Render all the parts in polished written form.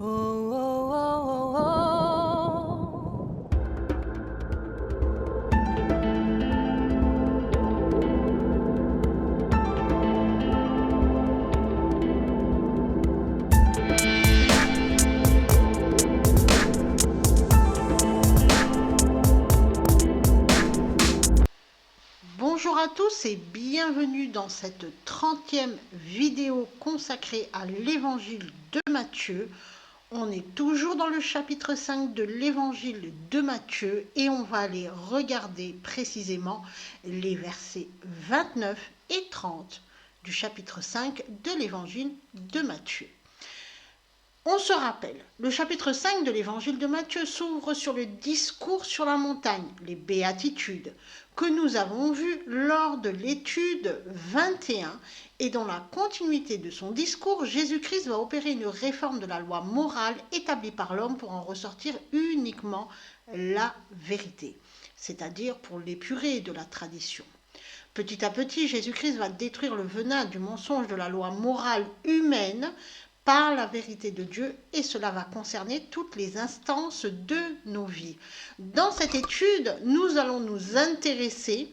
Oh, oh, oh, oh, oh. Bonjour à tous et bienvenue dans cette 30e vidéo consacrée à l'évangile de Matthieu. On est toujours dans le chapitre 5 de l'évangile de Matthieu et on va aller regarder précisément les versets 29 et 30 du chapitre 5 de l'évangile de Matthieu. On se rappelle, le chapitre 5 de l'évangile de Matthieu s'ouvre sur le discours sur la montagne, les béatitudes, que nous avons vu lors de l'étude 21 et dans la continuité de son discours, Jésus-Christ va opérer une réforme de la loi morale établie par l'homme pour en ressortir uniquement la vérité, c'est-à-dire pour l'épurer de la tradition. Petit à petit, Jésus-Christ va détruire le venin du mensonge de la loi morale humaine par la vérité de Dieu et cela va concerner toutes les instances de nos vies. Dans cette étude, nous allons nous intéresser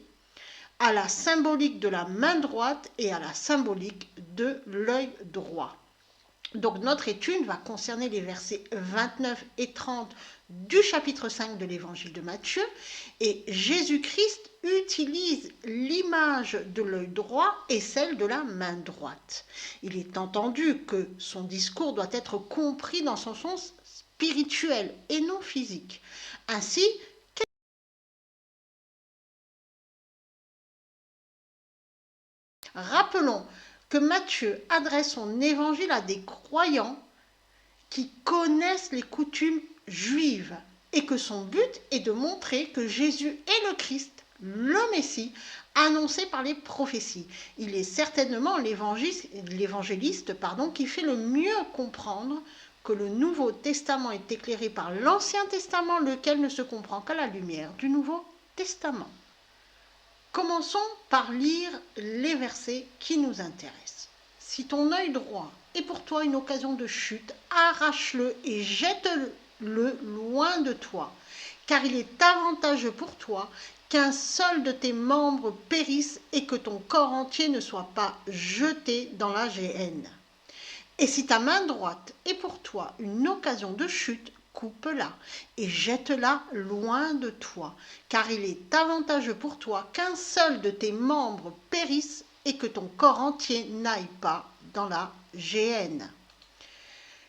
à la symbolique de la main droite et à la symbolique de l'œil droit. Donc notre étude va concerner les versets 29 et 30 du chapitre 5 de l'évangile de Matthieu et Jésus-Christ utilise l'image de l'œil droit et celle de la main droite. Il est entendu que son discours doit être compris dans son sens spirituel et non physique. Ainsi, rappelons que Matthieu adresse son évangile à des croyants qui connaissent les coutumes juives et que son but est de montrer que Jésus est le Christ, le Messie, annoncé par les prophéties. Il est certainement l'évangéliste qui fait le mieux comprendre que le Nouveau Testament est éclairé par l'Ancien Testament, lequel ne se comprend qu'à la lumière du Nouveau Testament. Commençons par lire les versets qui nous intéressent. Si ton œil droit est pour toi une occasion de chute, arrache-le et jette-le loin de toi, car il est avantageux pour toi qu'un seul de tes membres périsse et que ton corps entier ne soit pas jeté dans la géhenne. Et si ta main droite est pour toi une occasion de chute, coupe-la et jette-la loin de toi, car il est avantageux pour toi qu'un seul de tes membres périsse et que ton corps entier n'aille pas dans la géhenne.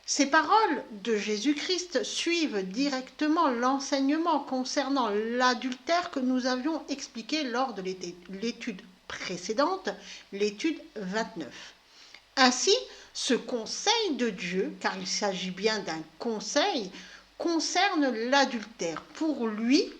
Ces paroles de Jésus-Christ suivent directement l'enseignement concernant l'adultère que nous avions expliqué lors de l'étude précédente, l'étude 29. Ainsi, ce conseil de Dieu, car il s'agit bien d'un conseil, concerne l'adultère. Pour lui,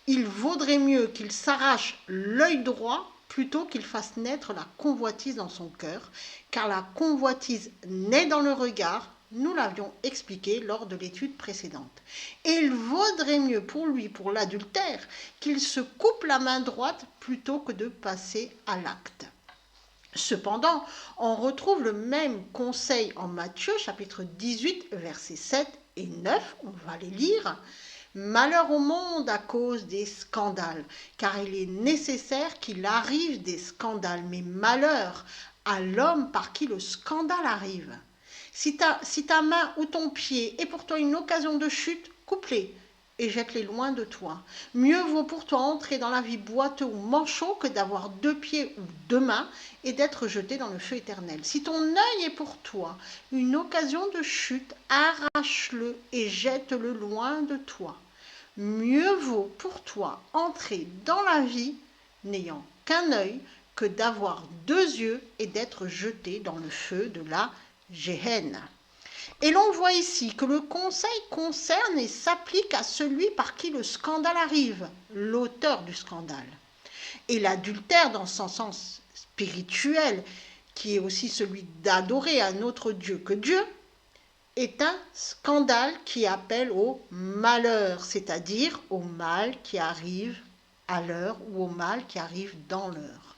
il vaudrait mieux qu'il s'arrache l'œil droit plutôt qu'il fasse naître la convoitise dans son cœur, car la convoitise naît dans le regard, nous l'avions expliqué lors de l'étude précédente. Et il vaudrait mieux pour lui, pour l'adultère, qu'il se coupe la main droite plutôt que de passer à l'acte. Cependant, on retrouve le même conseil en Matthieu, chapitre 18, versets 7 et 9, on va les lire. Malheur au monde à cause des scandales, car il est nécessaire qu'il arrive des scandales, mais malheur à l'homme par qui le scandale arrive. Si ta main ou ton pied est pour toi une occasion de chute, coupe-les et jette-les loin de toi. Mieux vaut pour toi entrer dans la vie boiteux ou manchot que d'avoir 2 pieds ou 2 mains et d'être jeté dans le feu éternel. Si ton œil est pour toi une occasion de chute, arrache-le et jette-le loin de toi. Mieux vaut pour toi entrer dans la vie n'ayant qu'un œil que d'avoir 2 yeux et d'être jeté dans le feu de la géhenne. Et l'on voit ici que le conseil concerne et s'applique à celui par qui le scandale arrive, l'auteur du scandale. Et l'adultère dans son sens spirituel, qui est aussi celui d'adorer un autre Dieu que Dieu, est un scandale qui appelle au malheur, c'est-à-dire au mal qui arrive à l'heure ou au mal qui arrive dans l'heure.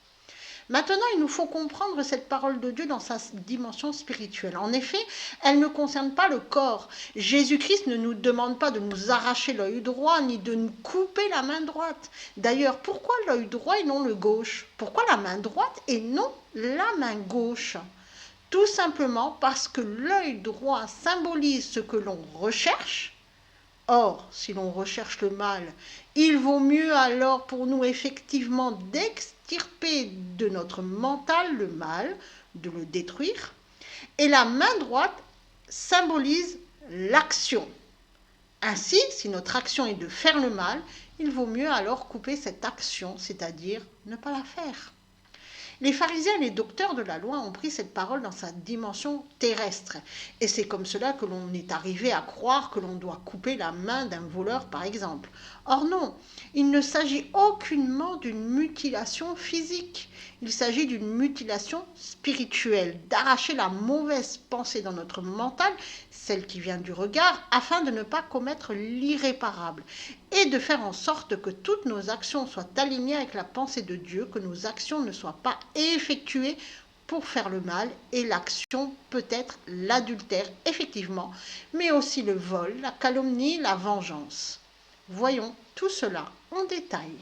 Maintenant, il nous faut comprendre cette parole de Dieu dans sa dimension spirituelle. En effet, elle ne concerne pas le corps. Jésus-Christ ne nous demande pas de nous arracher l'œil droit ni de nous couper la main droite. D'ailleurs, pourquoi l'œil droit et non le gauche? Pourquoi la main droite et non la main gauche? Tout simplement parce que l'œil droit symbolise ce que l'on recherche. Or, si l'on recherche le mal, il vaut mieux alors pour nous effectivement d'extirper de notre mental le mal, de le détruire. Et la main droite symbolise l'action. Ainsi, si notre action est de faire le mal, il vaut mieux alors couper cette action, c'est-à-dire ne pas la faire. Les pharisiens et les docteurs de la loi ont pris cette parole dans sa dimension terrestre. Et c'est comme cela que l'on est arrivé à croire que l'on doit couper la main d'un voleur, par exemple. Or non, il ne s'agit aucunement d'une mutilation physique. Il s'agit d'une mutilation spirituelle, d'arracher la mauvaise pensée dans notre mental, celle qui vient du regard, afin de ne pas commettre l'irréparable, et de faire en sorte que toutes nos actions soient alignées avec la pensée de Dieu, que nos actions ne soient pas effectuées pour faire le mal, et l'action peut être l'adultère, effectivement, mais aussi le vol, la calomnie, la vengeance. Voyons tout cela en détail.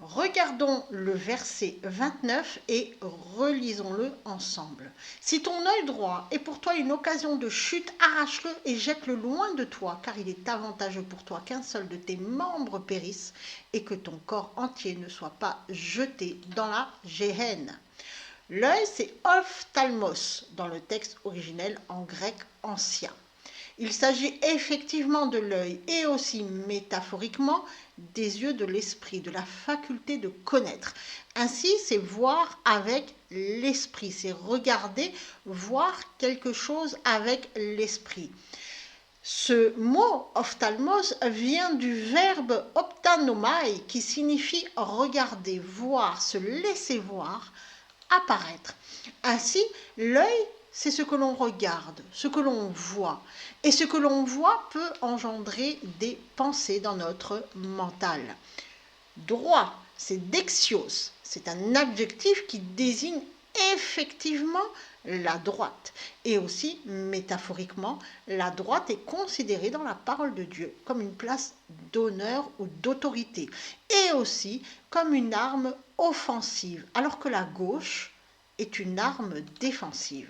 Regardons le verset 29 et relisons-le ensemble. Si ton œil droit est pour toi une occasion de chute, arrache-le et jette-le loin de toi, car il est avantageux pour toi qu'un seul de tes membres périsse et que ton corps entier ne soit pas jeté dans la géhenne. L'œil, c'est ophtalmos dans le texte originel en grec ancien. Il s'agit effectivement de l'œil et aussi métaphoriquement des yeux de l'esprit, de la faculté de connaître. Ainsi, c'est voir avec l'esprit, c'est regarder, voir quelque chose avec l'esprit. Ce mot ophtalmos vient du verbe optanomai qui signifie regarder, voir, se laisser voir, apparaître. Ainsi, l'œil, c'est ce que l'on regarde, ce que l'on voit. Et ce que l'on voit peut engendrer des pensées dans notre mental. Droit, c'est dexios, c'est un adjectif qui désigne effectivement la droite. Et aussi, métaphoriquement, la droite est considérée dans la parole de Dieu comme une place d'honneur ou d'autorité. Et aussi comme une arme offensive, alors que la gauche est une arme défensive.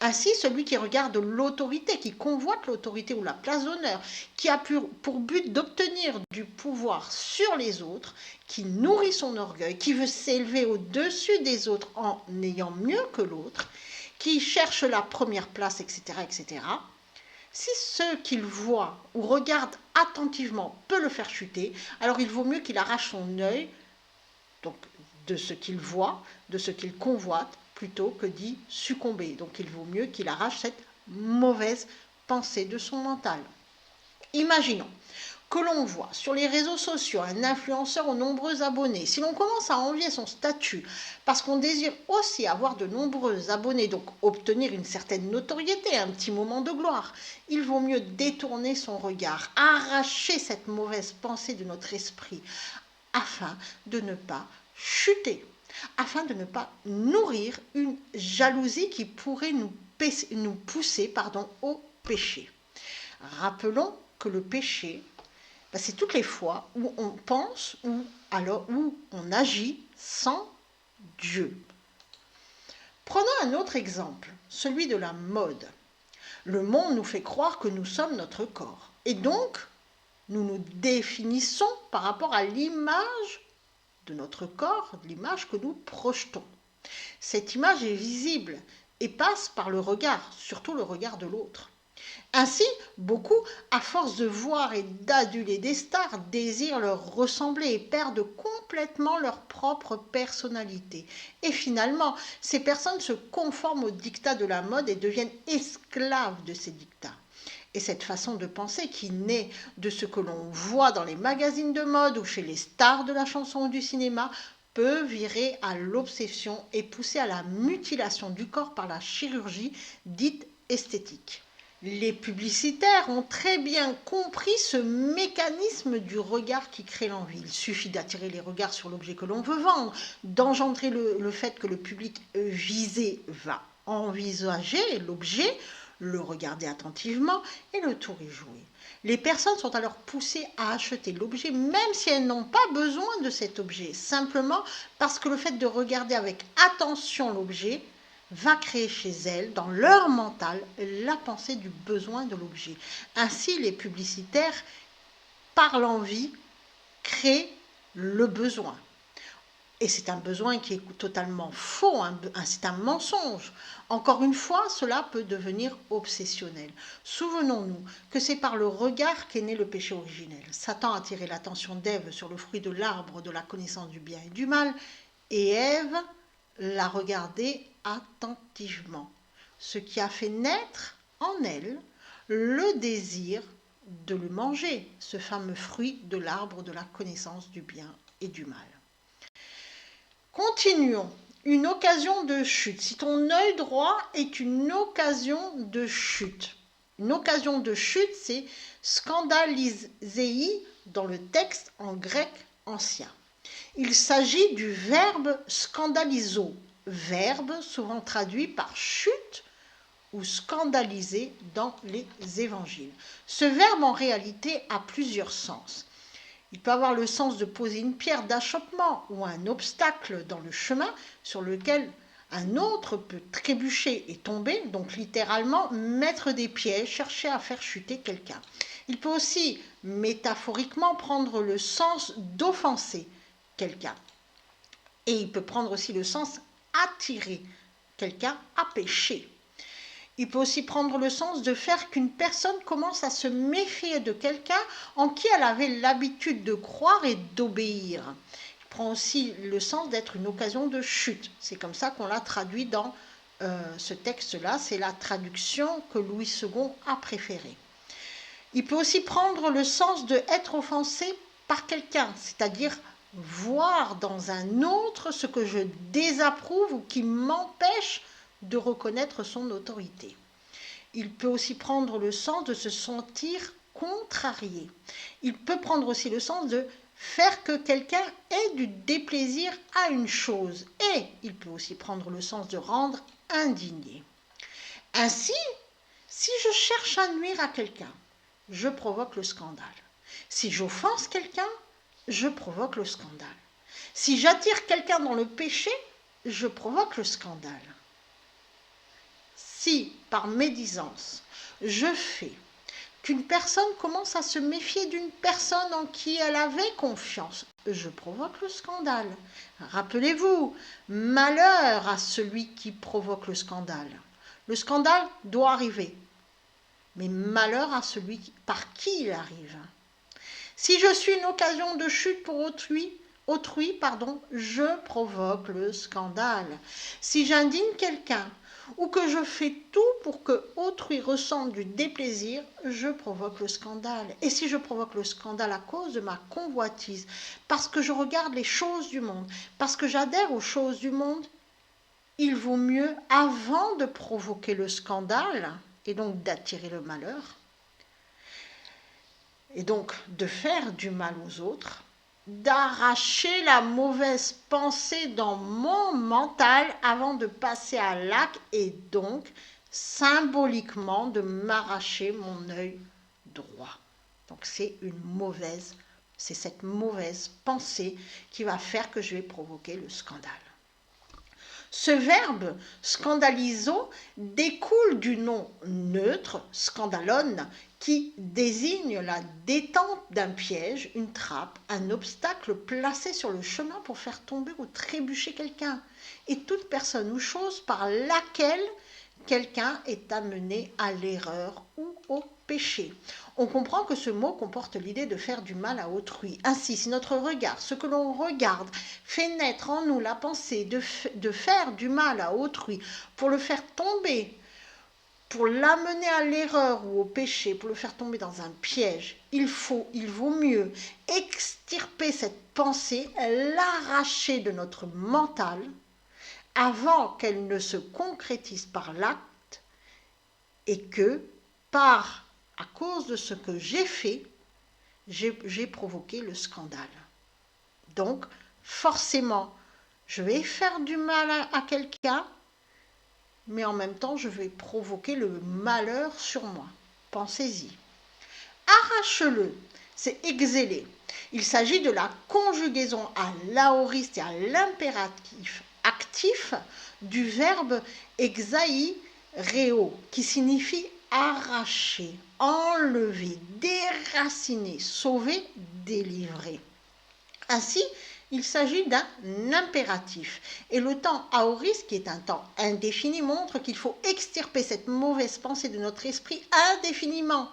Ainsi, celui qui regarde l'autorité, qui convoite l'autorité ou la place d'honneur, qui a pour but d'obtenir du pouvoir sur les autres, qui nourrit son orgueil, qui veut s'élever au-dessus des autres en ayant mieux que l'autre, qui cherche la première place, etc., etc., si ce qu'il voit ou regarde attentivement peut le faire chuter, alors il vaut mieux qu'il arrache son œil, donc de ce qu'il voit, de ce qu'il convoite, plutôt que d'y succomber. Donc il vaut mieux qu'il arrache cette mauvaise pensée de son mental. Imaginons que l'on voit sur les réseaux sociaux un influenceur aux nombreux abonnés. Si l'on commence à envier son statut parce qu'on désire aussi avoir de nombreux abonnés, donc obtenir une certaine notoriété, un petit moment de gloire, il vaut mieux détourner son regard, arracher cette mauvaise pensée de notre esprit afin de ne pas chuter, afin de ne pas nourrir une jalousie qui pourrait nous pousser au péché. Rappelons que le péché, c'est toutes les fois où on pense ou alors où on agit sans Dieu. Prenons un autre exemple, celui de la mode. Le monde nous fait croire que nous sommes notre corps et donc nous nous définissons par rapport à l'image de notre corps, l'image que nous projetons. Cette image est visible et passe par le regard, surtout le regard de l'autre. Ainsi, beaucoup, à force de voir et d'aduler des stars, désirent leur ressembler et perdent complètement leur propre personnalité. Et finalement, ces personnes se conforment aux dictats de la mode et deviennent esclaves de ces dictats. Et cette façon de penser qui naît de ce que l'on voit dans les magazines de mode ou chez les stars de la chanson ou du cinéma peut virer à l'obsession et pousser à la mutilation du corps par la chirurgie dite esthétique. Les publicitaires ont très bien compris ce mécanisme du regard qui crée l'envie. Il suffit d'attirer les regards sur l'objet que l'on veut vendre, d'engendrer le fait que le public visé va envisager l'objet, le regarder attentivement et le tour est joué. Les personnes sont alors poussées à acheter l'objet même si elles n'ont pas besoin de cet objet, simplement parce que le fait de regarder avec attention l'objet va créer chez elles, dans leur mental, la pensée du besoin de l'objet. Ainsi, les publicitaires, par l'envie, créent le besoin. Et c'est un besoin qui est totalement faux, c'est un mensonge. Encore une fois, cela peut devenir obsessionnel. Souvenons-nous que c'est par le regard qu'est né le péché originel. Satan a attiré l'attention d'Ève sur le fruit de l'arbre de la connaissance du bien et du mal, et Ève l'a regardé attentivement, ce qui a fait naître en elle le désir de le manger, ce fameux fruit de l'arbre de la connaissance du bien et du mal. Continuons. Une occasion de chute. Si ton œil droit est une occasion de chute. Une occasion de chute, c'est scandalisei dans le texte en grec ancien. Il s'agit du verbe scandalizo, verbe souvent traduit par chute ou scandaliser dans les évangiles. Ce verbe en réalité a plusieurs sens. Il peut avoir le sens de poser une pierre d'achoppement ou un obstacle dans le chemin sur lequel un autre peut trébucher et tomber, donc littéralement mettre des pièges, chercher à faire chuter quelqu'un. Il peut aussi métaphoriquement prendre le sens d'offenser quelqu'un. Et il peut prendre aussi le sens attirer quelqu'un à pécher. Il peut aussi prendre le sens de faire qu'une personne commence à se méfier de quelqu'un en qui elle avait l'habitude de croire et d'obéir. Il prend aussi le sens d'être une occasion de chute. C'est comme ça qu'on l'a traduit dans ce texte-là. C'est la traduction que Louis II a préférée. Il peut aussi prendre le sens de être offensé par quelqu'un, c'est-à-dire voir dans un autre ce que je désapprouve ou qui m'empêche de reconnaître son autorité. Il peut aussi prendre le sens de se sentir contrarié. Il peut prendre aussi le sens de faire que quelqu'un ait du déplaisir à une chose. Et il peut aussi prendre le sens de rendre indigné. Ainsi, si je cherche à nuire à quelqu'un, je provoque le scandale. Si j'offense quelqu'un, je provoque le scandale. Si j'attire quelqu'un dans le péché, je provoque le scandale. Si, par médisance, je fais qu'une personne commence à se méfier d'une personne en qui elle avait confiance, je provoque le scandale. Rappelez-vous, malheur à celui qui provoque le scandale. Le scandale doit arriver, mais malheur à celui par qui il arrive. Si je suis une occasion de chute pour autrui, je provoque le scandale. Si j'indigne quelqu'un ou que je fais tout pour que autrui ressente du déplaisir, je provoque le scandale. Et si je provoque le scandale à cause de ma convoitise, parce que je regarde les choses du monde, parce que j'adhère aux choses du monde, il vaut mieux, avant de provoquer le scandale, et donc d'attirer le malheur, et donc de faire du mal aux autres, d'arracher la mauvaise pensée dans mon mental avant de passer à l'acte et donc symboliquement de m'arracher mon œil droit. Donc c'est cette mauvaise pensée qui va faire que je vais provoquer le scandale. Ce verbe scandalizo découle du nom neutre, scandalon, qui désigne la détente d'un piège, une trappe, un obstacle placé sur le chemin pour faire tomber ou trébucher quelqu'un, et toute personne ou chose par laquelle quelqu'un est amené à l'erreur ou au péché. On comprend que ce mot comporte l'idée de faire du mal à autrui. Ainsi, si notre regard, ce que l'on regarde, fait naître en nous la pensée de faire du mal à autrui pour le faire tomber, pour l'amener à l'erreur ou au péché, pour le faire tomber dans un piège, il vaut mieux extirper cette pensée, l'arracher de notre mental avant qu'elle ne se concrétise par l'acte et que à cause de ce que j'ai fait, j'ai provoqué le scandale. Donc, forcément, je vais faire du mal à quelqu'un, mais en même temps, je vais provoquer le malheur sur moi. Pensez-y. Arrache-le, c'est exéler. Il s'agit de la conjugaison à l'aoriste et à l'impératif actif du verbe exaireo, qui signifie arracher, enlever, déraciner, sauver, délivrer. Ainsi, il s'agit d'un impératif. Et le temps aoriste, qui est un temps indéfini, montre qu'il faut extirper cette mauvaise pensée de notre esprit indéfiniment.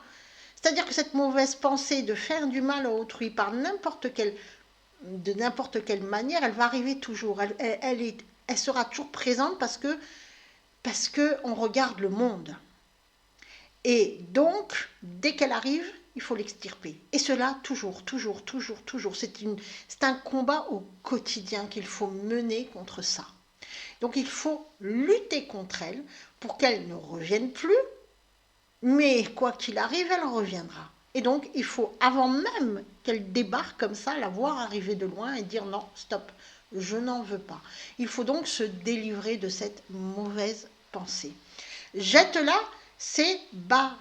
C'est-à-dire que cette mauvaise pensée de faire du mal à autrui de n'importe quelle manière, elle va arriver toujours. Elle sera toujours présente parce que on regarde le monde. Et donc, dès qu'elle arrive, il faut l'extirper. Et cela, toujours. C'est un combat au quotidien qu'il faut mener contre ça. Donc, il faut lutter contre elle pour qu'elle ne revienne plus. Mais quoi qu'il arrive, elle reviendra. Et donc, il faut, avant même qu'elle débarque comme ça, la voir arriver de loin et dire non, stop, je n'en veux pas. Il faut donc se délivrer de cette mauvaise pensée. Jette-la, c'est bal.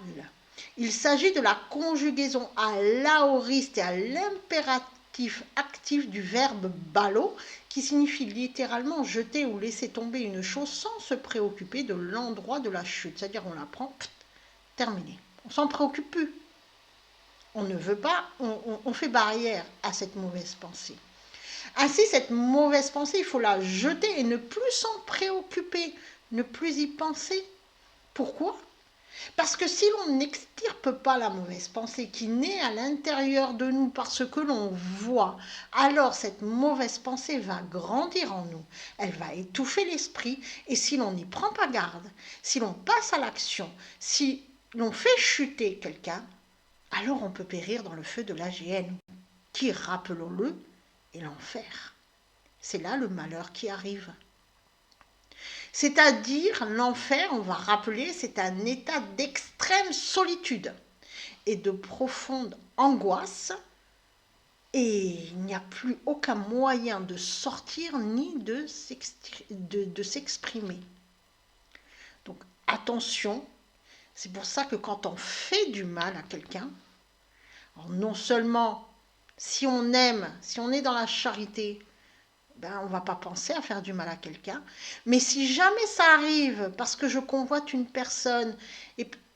Il s'agit de la conjugaison à l'aoriste et à l'impératif actif du verbe balo, qui signifie littéralement jeter ou laisser tomber une chose sans se préoccuper de l'endroit de la chute. C'est-à-dire on la prend, terminé. On s'en préoccupe plus. On ne veut pas, on fait barrière à cette mauvaise pensée. Ainsi, cette mauvaise pensée, il faut la jeter et ne plus s'en préoccuper, ne plus y penser. Pourquoi ? Parce que si l'on n'extirpe pas la mauvaise pensée qui naît à l'intérieur de nous parce que l'on voit, alors cette mauvaise pensée va grandir en nous, elle va étouffer l'esprit, et si l'on n'y prend pas garde, si l'on passe à l'action, si l'on fait chuter quelqu'un, alors on peut périr dans le feu de la géhenne, qui, rappelons-le, est l'enfer. C'est là le malheur qui arrive. C'est-à-dire, l'enfer, on va rappeler, c'est un état d'extrême solitude et de profonde angoisse, et il n'y a plus aucun moyen de sortir ni de s'exprimer. Donc attention, c'est pour ça que quand on fait du mal à quelqu'un, non seulement si on aime, si on est dans la charité, on ne va pas penser à faire du mal à quelqu'un. Mais si jamais ça arrive, parce que je convoite une personne,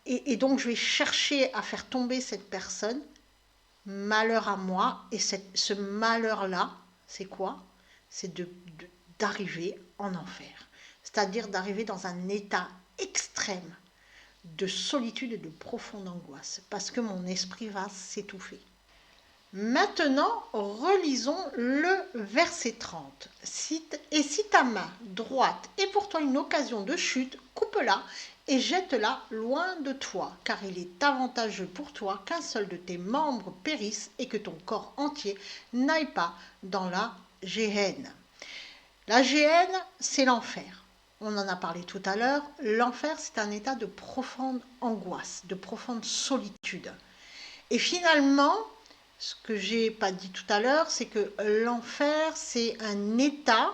et donc je vais chercher à faire tomber cette personne, malheur à moi, et ce malheur-là, c'est quoi ? C'est d'arriver en enfer. C'est-à-dire d'arriver dans un état extrême de solitude et de profonde angoisse, parce que mon esprit va s'étouffer. Maintenant, relisons le verset 30. Et si ta main droite est pour toi une occasion de chute, coupe-la et jette-la loin de toi, car il est avantageux pour toi qu'un seul de tes membres périsse et que ton corps entier n'aille pas dans la géhenne. La géhenne, c'est l'enfer. On en a parlé tout à l'heure. L'enfer, c'est un état de profonde angoisse, de profonde solitude. Et finalement, ce que je n'ai pas dit tout à l'heure, c'est que l'enfer, c'est un état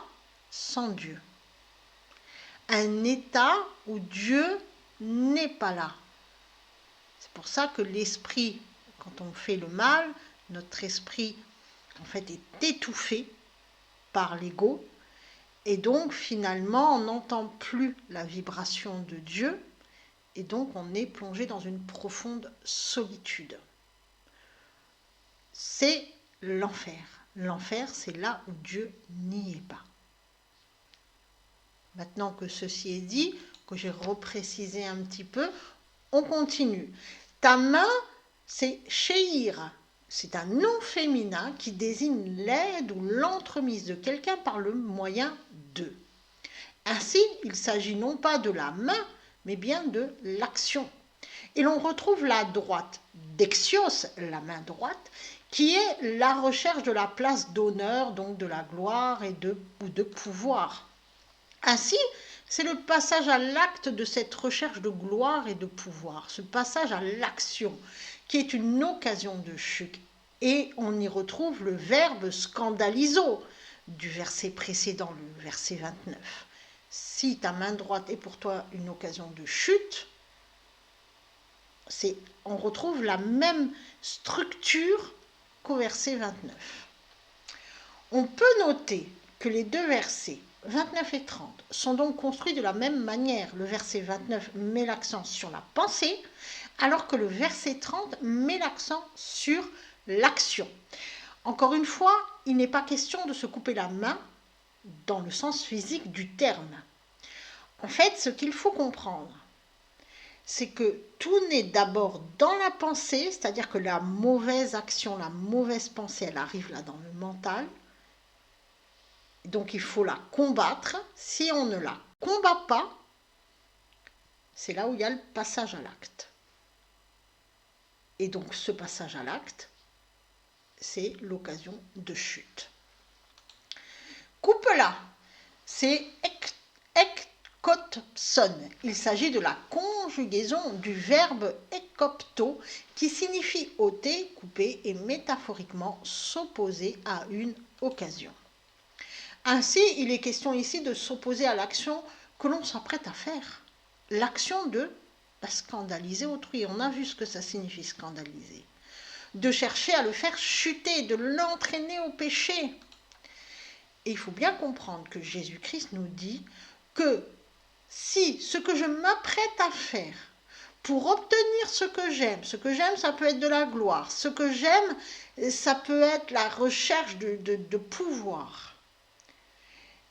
sans Dieu. Un état où Dieu n'est pas là. C'est pour ça que l'esprit, quand on fait le mal, notre esprit, en fait, est étouffé par l'ego. Et donc, finalement, on n'entend plus la vibration de Dieu. Et donc, on est plongé dans une profonde solitude. C'est l'enfer. L'enfer, c'est là où Dieu n'y est pas. Maintenant que ceci est dit, que j'ai reprécisé un petit peu, on continue. Ta main, c'est Sheir. C'est un nom féminin qui désigne l'aide ou l'entremise de quelqu'un par le moyen de. Ainsi, il s'agit non pas de la main, mais bien de l'action. Et l'on retrouve la droite, Dexios, la main droite, qui est la recherche de la place d'honneur, donc de la gloire ou de pouvoir. Ainsi, C'est le passage à l'acte de cette recherche de gloire et de pouvoir, ce passage à l'action qui est une occasion de chute. Et on y retrouve le verbe scandaliso du verset précédent, le verset 29. Si ta main droite est pour toi une occasion de chute, on retrouve la même structure qu'au verset 29. On peut noter que les deux versets 29 et 30 sont donc construits de la même manière. Le verset 29 met l'accent sur la pensée, alors que le verset 30 met l'accent sur l'action. Encore une fois, il n'est pas question de se couper la main dans le sens physique du terme. En fait, ce qu'il faut comprendre, c'est que tout naît d'abord dans la pensée, c'est-à-dire que la mauvaise action, la mauvaise pensée, elle arrive là dans le mental. Donc il faut la combattre. Si on ne la combat pas, c'est là où il y a le passage à l'acte. Et donc ce passage à l'acte, c'est l'occasion de chute. Coupe-la, c'est ekopson. Il s'agit de la conjugaison du verbe ekopto qui signifie ôter, couper et métaphoriquement s'opposer à une occasion. Ainsi, il est question ici de s'opposer à l'action que l'on s'apprête à faire. L'action de scandaliser autrui. On a vu ce que ça signifie scandaliser. De chercher à le faire chuter, de l'entraîner au péché. Et il faut bien comprendre que Jésus-Christ nous dit que si ce que je m'apprête à faire pour obtenir ce que j'aime, ça peut être de la gloire, ce que j'aime, ça peut être la recherche de pouvoir,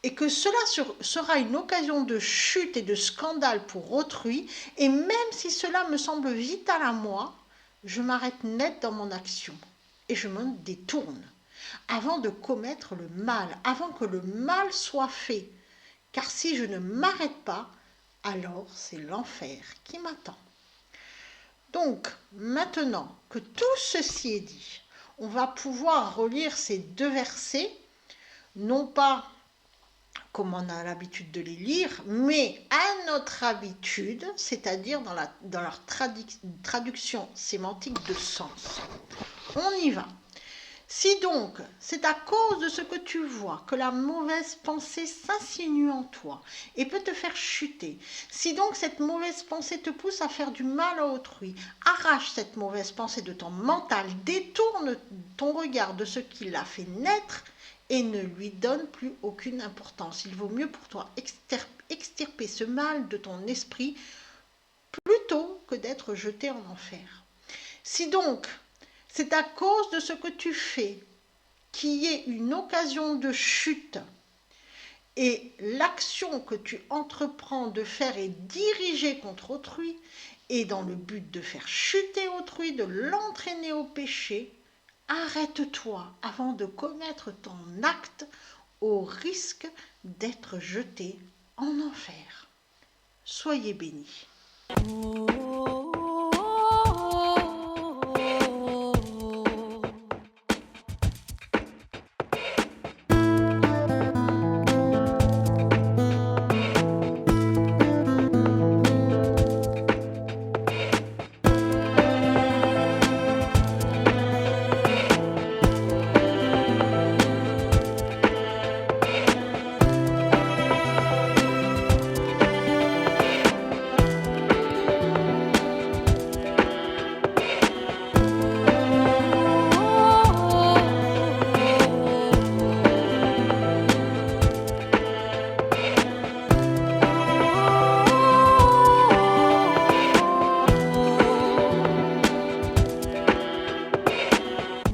et que cela sera une occasion de chute et de scandale pour autrui, et même si cela me semble vital à moi, je m'arrête net dans mon action et je me détourne avant de commettre le mal, avant que le mal soit fait. Car si je ne m'arrête pas, alors c'est l'enfer qui m'attend. Donc, maintenant que tout ceci est dit, on va pouvoir relire ces deux versets, non pas comme on a l'habitude de les lire, mais à notre habitude, c'est-à-dire dans leur traduction sémantique de sens. On y va. Si donc c'est à cause de ce que tu vois que la mauvaise pensée s'insinue en toi et peut te faire chuter, si donc cette mauvaise pensée te pousse à faire du mal à autrui, arrache cette mauvaise pensée de ton mental, détourne ton regard de ce qui l'a fait naître et ne lui donne plus aucune importance. Il vaut mieux pour toi extirper ce mal de ton esprit plutôt que d'être jeté en enfer. Si donc c'est à cause de ce que tu fais qui est une occasion de chute et l'action que tu entreprends de faire est dirigée contre autrui et dans le but de faire chuter autrui, de l'entraîner au péché, arrête-toi avant de commettre ton acte au risque d'être jeté en enfer. Soyez bénis.